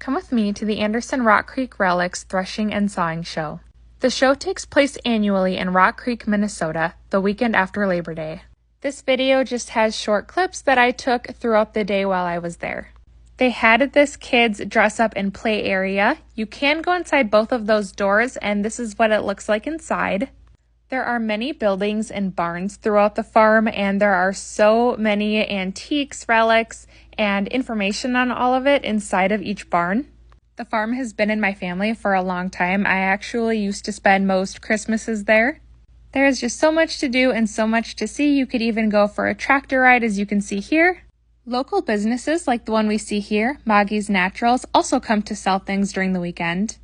Come with me to the Anderson Rock Creek Relics Threshing and Sawing Show. The show takes place annually in Rock Creek, Minnesota, the weekend after Labor Day. This video just has short clips that I took throughout the day while I was there. They had this kids dress up and play area. You can go inside both of those doors, and this is what it looks like inside. There are many buildings and barns throughout the farm, and there are so many antiques, relics, and information on all of it inside of each barn. The farm has been in my family for a long time. I actually used to spend most Christmases there. There is just so much to do and so much to see. You could even go for a tractor ride, as you can see here. Local businesses like the one we see here, Maggie's Naturals, also come to sell things during the weekend.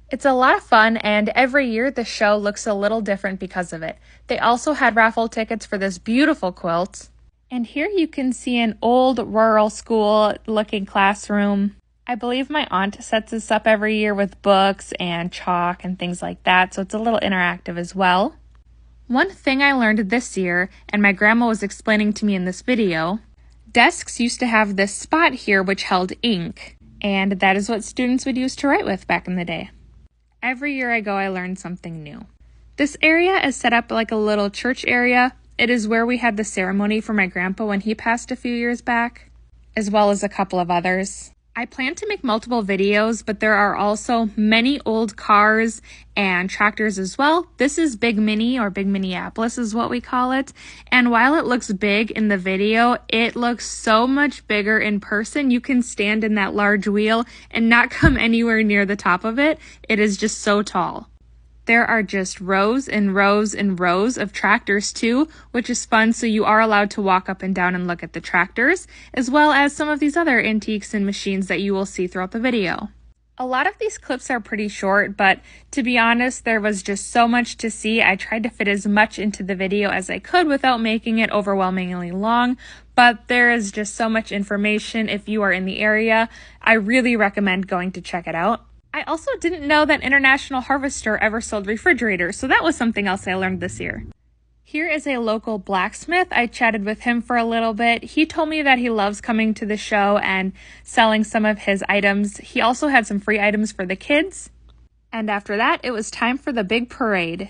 It's a lot of fun, and every year the show looks a little different because of it. They also had raffle tickets for this beautiful quilt. And here you can see an old rural school looking classroom. I believe my aunt sets this up every year with books and chalk and things like that, so it's a little interactive as well. One thing I learned this year, and my grandma was explaining to me in this video, desks used to have this spot here which held ink, and that is what students would use to write with back in the day. Every year I go, I learn something new. This area is set up like a little church area. It is where we had the ceremony for my grandpa when he passed a few years back, as well as a couple of others. I plan to make multiple videos, but there are also many old cars and tractors as well. This is Big Mini, or Big Minneapolis is what we call it. And while it looks big in the video, it looks so much bigger in person. You can stand in that large wheel and not come anywhere near the top of it. It is just so tall. There are just rows and rows and rows of tractors too, which is fun, so you are allowed to walk up and down and look at the tractors, as well as some of these other antiques and machines that you will see throughout the video. A lot of these clips are pretty short, but to be honest, there was just so much to see. I tried to fit as much into the video as I could without making it overwhelmingly long, but there is just so much information. If you are in the area, I really recommend going to check it out. I also didn't know that International Harvester ever sold refrigerators, so that was something else I learned this year. Here is a local blacksmith. I chatted with him for a little bit. He told me that he loves coming to the show and selling some of his items. He also had some free items for the kids. And after that, it was time for the big parade.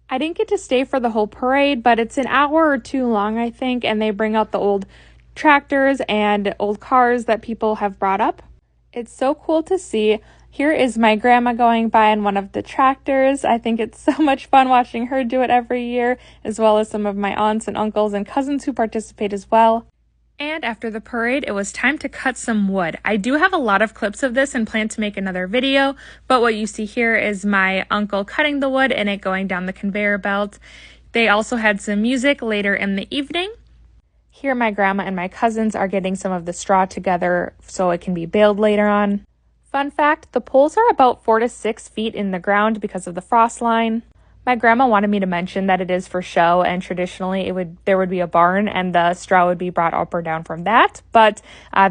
I didn't get to stay for the whole parade, but it's an hour or two long, I think, and they bring out the old tractors and old cars that people have brought up. It's so cool to see. Here is my grandma going by in one of the tractors. I think it's so much fun watching her do it every year, as well as some of my aunts and uncles and cousins who participate as well. And after the parade, it was time to cut some wood. I do have a lot of clips of this and plan to make another video, but what you see here is my uncle cutting the wood and it going down the conveyor belt. They also had some music later in the evening. Here my grandma and my cousins are getting some of the straw together so it can be baled later on. Fun fact, the poles are about 4 to 6 feet in the ground because of the frost line. My grandma wanted me to mention that it is for show, and traditionally there would be a barn and the straw would be brought up or down from that, but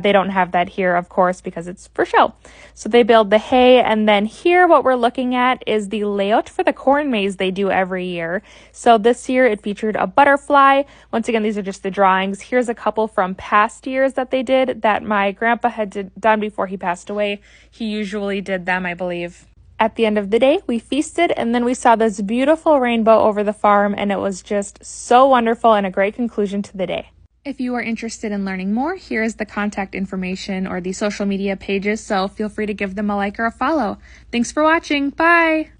they don't have that here, of course, because it's for show. So they build the hay, and then here what we're looking at is the layout for the corn maze they do every year. So this year it featured a butterfly. Once again, these are just the drawings. Here's a couple from past years that they did that my grandpa had done before he passed away. He usually did them, I believe. At the end of the day, we feasted, and then we saw this beautiful rainbow over the farm, and it was just so wonderful and a great conclusion to the day. If you are interested in learning more, here is the contact information or the social media pages, so feel free to give them a like or a follow. Thanks for watching. Bye!